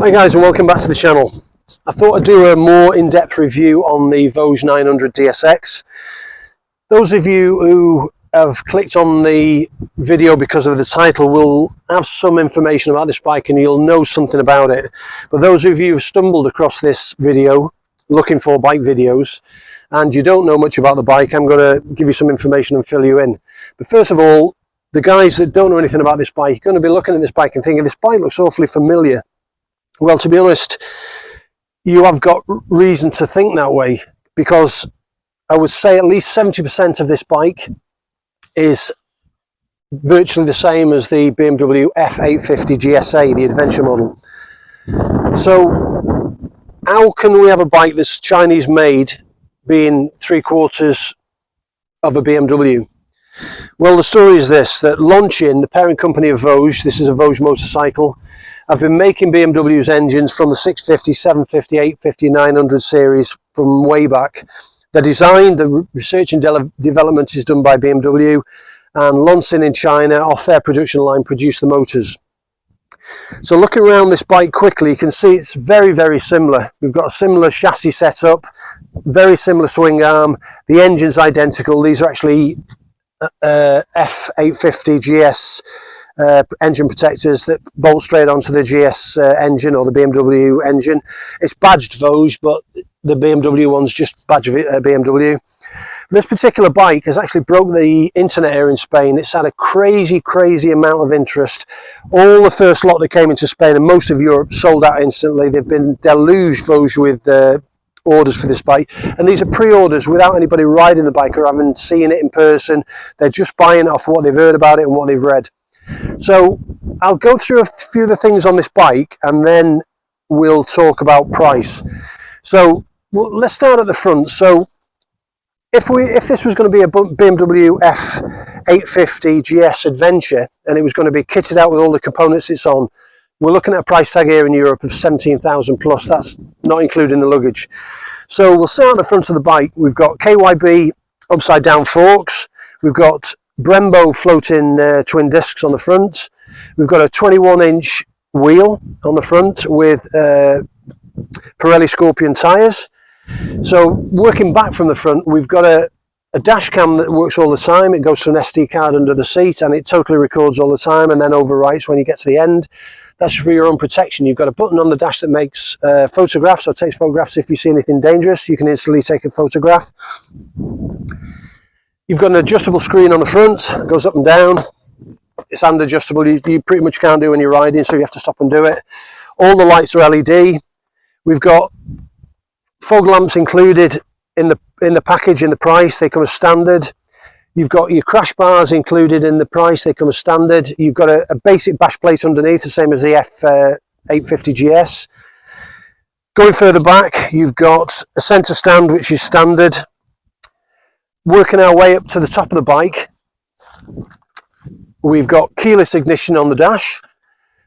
Hi guys, and welcome back to the channel. I thought I'd do a more in-depth review on the Voge 900 DSX. Those of you who have clicked on the video because of the title will have some information about this bike and you'll know something about it. But those of you who stumbled across this video looking for bike videos and you don't know much about the bike, I'm going to give you some information and fill you in. But first of all, the guys that don't know anything about this bike are going to be looking at this bike and thinking this bike looks awfully familiar. Well, to be honest, you have got reason to think that way, because I would say at least 70% of this bike is virtually the same as the BMW F850 GSA, the adventure model. So how can we have a bike that's Chinese made being 3/4 of a BMW? Well, the story is this, that Loncin, the parent company of Voge, this is a Voge motorcycle, have been making BMW's engines from the 650, 750, 850, 900 series from way back. The design, the research and development is done by BMW, and Loncin in China, off their production line, produce the motors. So looking around this bike quickly, you can see it's very, very similar. We've got a similar chassis setup, very similar swing arm. The engine's identical. These are actually F850 GS engine protectors that bolt straight onto the GS engine, or the BMW engine. It's badged Voge, but the BMW one's just badged BMW. This particular bike has actually broke the internet here in Spain. It's had a crazy amount of interest. All the first lot that came into Spain and most of Europe sold out instantly. They've been deluged Voge with orders for this bike, and these are pre-orders without anybody riding the bike or having seen it in person. They're just buying it off what they've heard about it and what they've read. So I'll go through a few of the things on this bike and then we'll talk about price. So let's start at the front. So if this was going to be a BMW F850 GS Adventure and it was going to be kitted out with all the components it's on, we're looking at a price tag here in Europe of 17,000 plus. That's not including the luggage. So we'll start at the front of the bike. We've got KYB upside down forks. We've got Brembo floating twin discs on the front. We've got a 21-inch wheel on the front with Pirelli Scorpion tyres. So working back from the front, we've got a dash cam that works all the time. It goes to an SD card under the seat and it totally records all the time and then overwrites when you get to the end. That's for your own protection. You've got a button on the dash that makes photographs, or takes photographs. If you see anything dangerous, you can instantly take a photograph. You've got an adjustable screen on the front, it goes up and down. It's hand adjustable. You pretty much can't do when you're riding, so you have to stop and do it. All the lights are LED. We've got fog lamps included in the package, in the price. They come as standard. You've got your crash bars included in the price. They come as standard. You've got a basic bash plate underneath, the same as the F850 GS. Going further back, you've got a centre stand, which is standard. Working our way up to the top of the bike, we've got keyless ignition on the dash.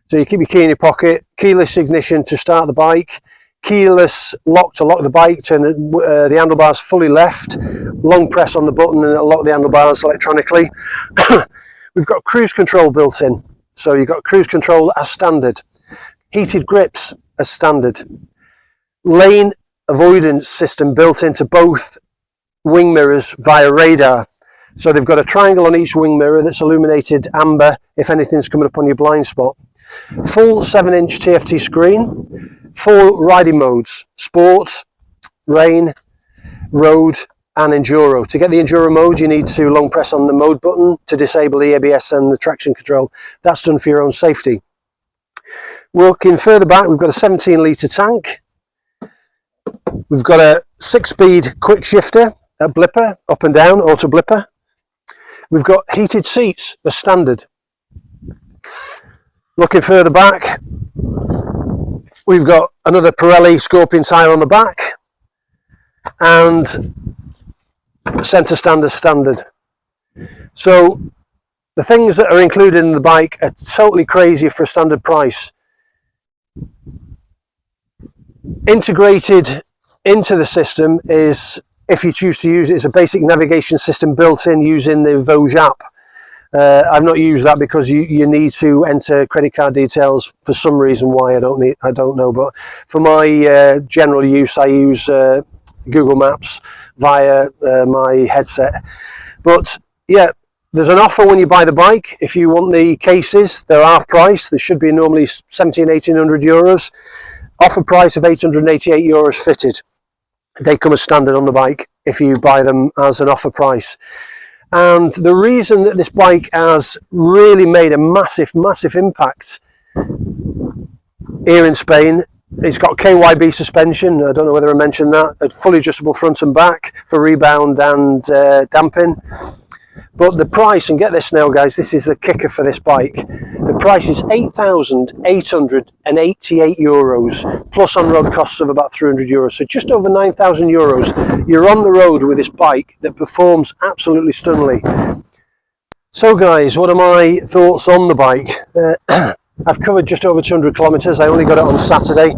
So you keep your key in your pocket, keyless ignition to start the bike, keyless lock to lock the bike, turn the handlebars fully left, long press on the button and it'll lock the handlebars electronically. We've got cruise control built in, so you've got cruise control as standard, heated grips as standard, lane avoidance system built into both wing mirrors via radar. So they've got a triangle on each wing mirror that's illuminated amber if anything's coming up on your blind spot. Full 7-inch TFT screen, 4 riding modes: sport, rain, road and enduro. To get the enduro mode, you need to long press on the mode button to disable the ABS and the traction control. That's done for your own safety. Working further back, we've got a 17-litre tank. We've got a 6-speed quick shifter, a blipper, up and down, auto blipper. We've got heated seats as standard. Looking further back, we've got another Pirelli Scorpion tyre on the back and centre stand as standard. So the things that are included in the bike are totally crazy for a standard price. Integrated into the system is, if you choose to use it, it's a basic navigation system built in using the Voge app. I've not used that because you need to enter credit card details for some reason why. I don't know, but for my general use, I use Google Maps via my headset. But yeah, there's an offer when you buy the bike. If you want the cases, they're half price. They should be normally 1,700–1,800 euros. Offer price of 888 euros fitted. They come as standard on the bike if you buy them as an offer price. And the reason that this bike has really made a massive impact here in Spain, it's got KYB suspension. I don't know whether I mentioned that. A fully adjustable front and back for rebound and damping. But the price, and get this now guys, this is the kicker for this bike. The price is 8,888 euros, plus on-road costs of about 300 euros. So just over 9,000 euros, you're on the road with this bike that performs absolutely stunningly. So guys, what are my thoughts on the bike? I've covered just over 200 kilometers. I only got it on Saturday.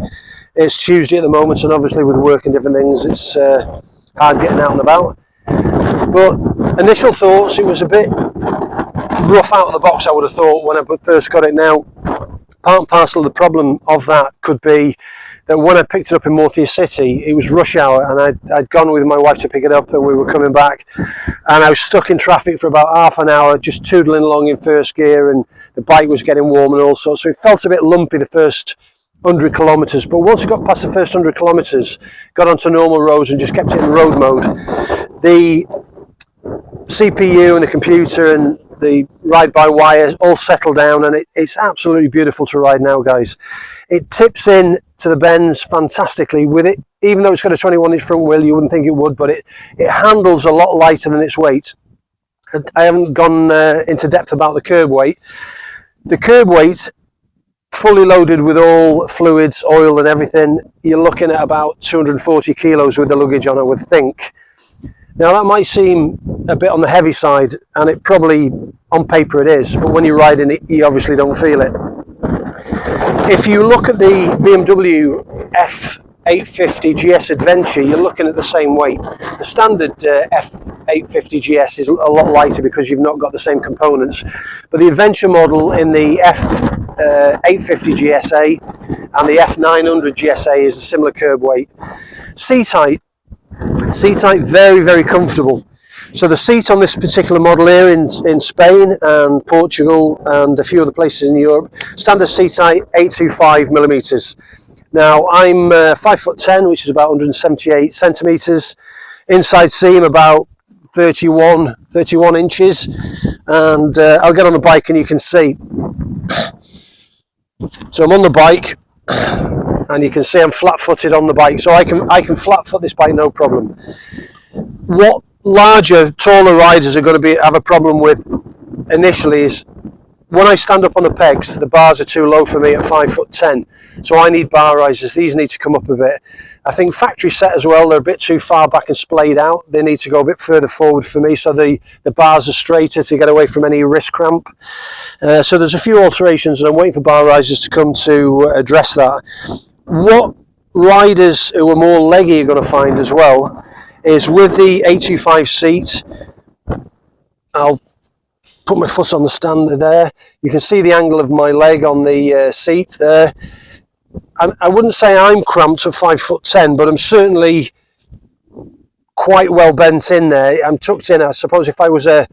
It's Tuesday at the moment, and obviously with work and different things, it's hard getting out and about. But initial thoughts, it was a bit rough out of the box, I would have thought, when I first got it. Now, part and parcel of the problem of that could be that when I picked it up in Murcia City, it was rush hour, and I'd gone with my wife to pick it up, and we were coming back, and I was stuck in traffic for about half an hour, just tootling along in first gear, and the bike was getting warm and all sorts, so it felt a bit lumpy the first 100 kilometers. But once I got past the first 100 kilometers, got onto normal roads and just kept it in road mode, the CPU and the computer and the ride-by-wire all settle down, and it's absolutely beautiful to ride now, guys. It tips in to the bends fantastically with it. Even though it's got a 21-inch front wheel, you wouldn't think it would, but it handles a lot lighter than its weight. I haven't gone into depth about the curb weight. The curb weight, fully loaded with all fluids, oil and everything, you're looking at about 240 kilos with the luggage on, I would think. Now that might seem a bit on the heavy side, and it probably, on paper it is, but when you're riding it, you obviously don't feel it. If you look at the BMW F850 GS Adventure, you're looking at the same weight. The standard F850 GS is a lot lighter because you've not got the same components, but the Adventure model in the F850 GSA and the F900 GSA is a similar curb weight. Seat height, very comfortable. So the seat on this particular model here in Spain and Portugal and a few other places in Europe, standard seat height 825 millimeters. Now I'm 5'10", which is about 178 centimeters. Inside seam about 31 inches, and I'll get on the bike and you can see. So I'm on the bike, and you can see I'm flat-footed on the bike, so I can flat-foot this bike no problem. What larger, taller riders are going to have a problem with initially is when I stand up on the pegs, the bars are too low for me at 5'10", so I need bar risers. These need to come up a bit. I think factory set as well, they're a bit too far back and splayed out. They need to go a bit further forward for me, so the bars are straighter to get away from any wrist cramp. So there's a few alterations, and I'm waiting for bar risers to come to address that. What riders who are more leggy are going to find as well is with the 825 seat, I'll put my foot on the stand there. You can see the angle of my leg on the seat there. And I wouldn't say I'm cramped at 5'10", but I'm certainly quite well bent in there. I'm tucked in. I suppose if I was a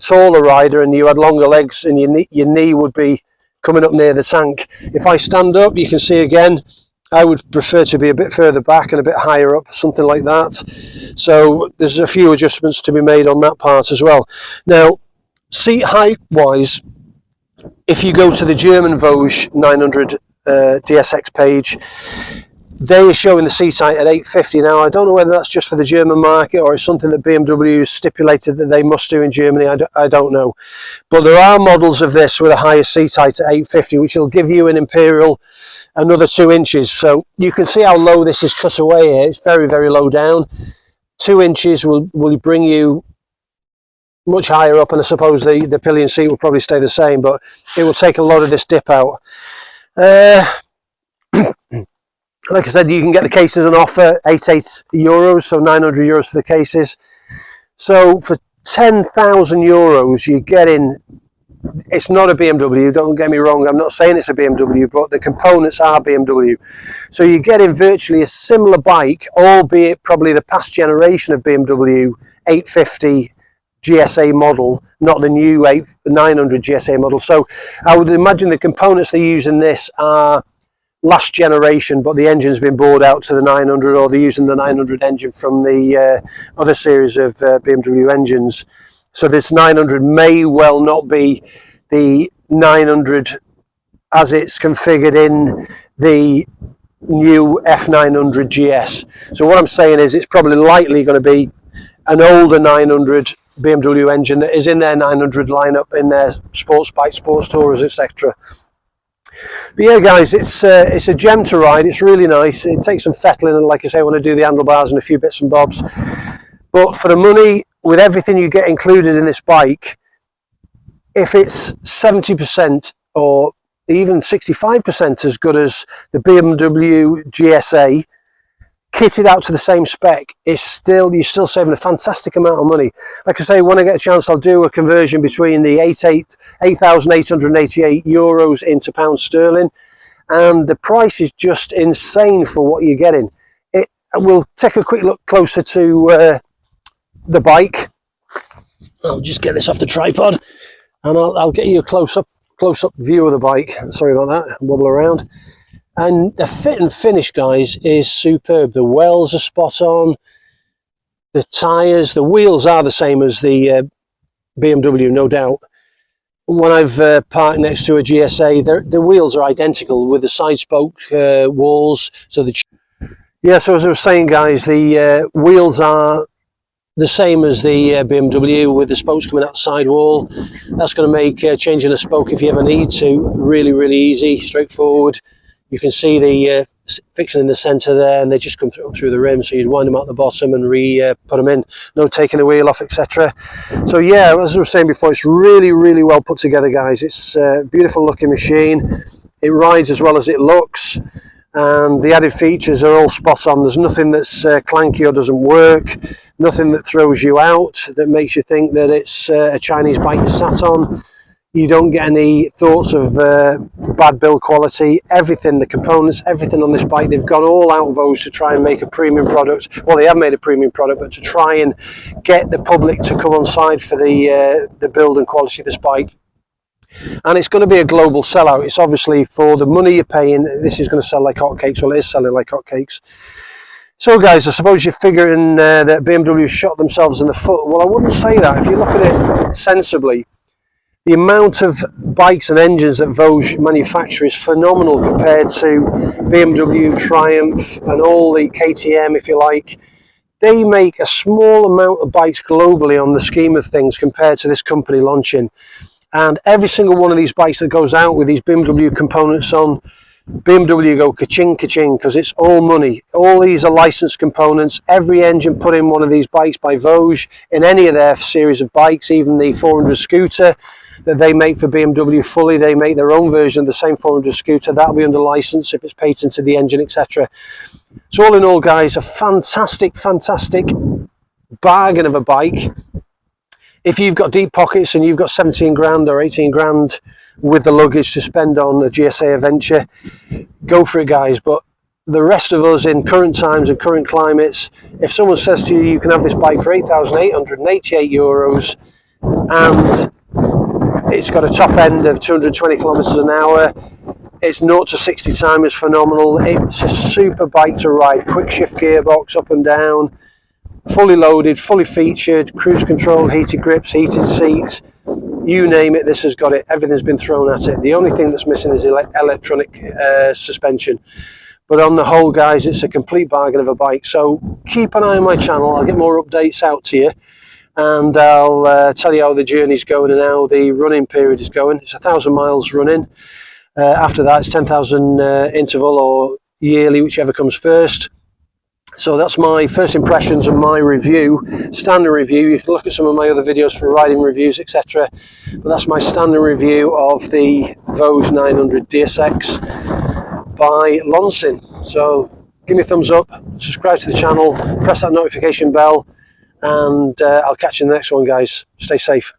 taller rider and you had longer legs, and your knee would be coming up near the tank. If I stand up, you can see again, I would prefer to be a bit further back and a bit higher up, something like that. So there's a few adjustments to be made on that part as well. Now, seat height wise, if you go to the German Voge 900 DSX page, they are showing the seat height at 850. Now I don't know whether that's just for the German market or it's something that BMW stipulated that they must do in Germany. I don't know, but there are models of this with a higher seat height at 850, which will give you an Imperial another 2 inches. So you can see how low this is cut away here. It's very low down. 2 inches will bring you much higher up, and I suppose the pillion seat will probably stay the same, but it will take a lot of this dip out. Like I said, you can get the cases on offer, 88 euros, so 900 euros for the cases. So for 10,000 euros, you're getting it's not a BMW, don't get me wrong, I'm not saying it's a BMW, but the components are BMW. So you're getting virtually a similar bike, albeit probably the past generation of BMW 850 GSA model, not the new 900 GSA model. So I would imagine the components they use in this are last generation, but the engine's been bored out to the 900, or they're using the 900 engine from the other series of BMW engines. So this 900 may well not be the 900 as it's configured in the new F900 GS. So what I'm saying is it's probably likely going to be an older 900 BMW engine that is in their 900 lineup in their sports bike, sports tourers, etc. But yeah, guys, it's a gem to ride. It's really nice. It takes some fettling, and like I say, I want to do the handlebars and a few bits and bobs. But for the money, with everything you get included in this bike, if it's 70% or even 65% as good as the BMW GSA, kitted out to the same spec, you're still saving a fantastic amount of money. Like I say, when I get a chance, I'll do a conversion between the 8,888 euros into pounds sterling, and the price is just insane for what you're getting. We'll take a quick look closer to the bike. I'll just get this off the tripod, and I'll get you a close-up view of the bike. Sorry about that, wobble around. And the fit and finish, guys, is superb. The wells are spot on. The tyres, the wheels are the same as the BMW, no doubt. When I've parked next to a GSA, the wheels are identical with the side spoke walls. So so as I was saying, guys, the wheels are the same as the BMW with the spokes coming out the side wall. That's going to make changing a spoke, if you ever need to, really, really easy, straightforward. You can see the fixing in the centre there, and they just come through the rim, so you'd wind them out the bottom and put them in, no taking the wheel off, etc. So yeah, as I was saying before, it's really, really well put together, guys. It's a beautiful looking machine. It rides as well as it looks, and the added features are all spot on. There's nothing that's clanky or doesn't work, nothing that throws you out, that makes you think that it's a Chinese bike you sat on. You don't get any thoughts of bad build quality. Everything, the components, everything on this bike, they've gone all out Voge to try and make a premium product. Well, they have made a premium product, but to try and get the public to come on side for the build and quality of this bike. And it's going to be a global sellout. It's obviously, for the money you're paying, this is going to sell like hotcakes. Well, it is selling like hotcakes. So guys, I suppose you're figuring that BMW shot themselves in the foot. Well, I wouldn't say that. If you look at it sensibly, the amount of bikes and engines that Voge manufacture is phenomenal compared to BMW, Triumph, and all the KTM, if you like. They make a small amount of bikes globally on the scheme of things compared to this company, Loncin. And every single one of these bikes that goes out with these BMW components on, BMW go ka-ching, ka-ching, because it's all money. All these are licensed components. Every engine put in one of these bikes by Voge in any of their series of bikes, even the 400 scooter that they make for BMW fully. They make their own version of the same 400 scooter. That'll be under license if it's patented, the engine, etc. So all in all, guys, a fantastic, fantastic bargain of a bike. If you've got deep pockets and you've got 17 grand or 18 grand with the luggage to spend on a GSA adventure, go for it, guys. But the rest of us in current times and current climates, if someone says to you, you can have this bike for 8,888 euros and it's got a top end of 220 kilometers an hour, its 0 to 60 time is phenomenal, it's a super bike to ride, quick shift gearbox up and down, fully loaded, fully featured, cruise control, heated grips, heated seats, you name it, this has got it. Everything's been thrown at it. The only thing that's missing is electronic suspension. But on the whole, guys, it's a complete bargain of a bike. So keep an eye on my channel. I'll get more updates out to you, and I'll tell you how the journey's going and how the running period is going. It's 1,000 miles running. After that, it's 10,000 interval or yearly, whichever comes first. So that's my first impressions and my review, standard review. You can look at some of my other videos for riding reviews, etc. But that's my standard review of the Voge 900 DSX by Loncin. So give me a thumbs up, subscribe to the channel, press that notification bell, and I'll catch you in the next one, guys. Stay safe.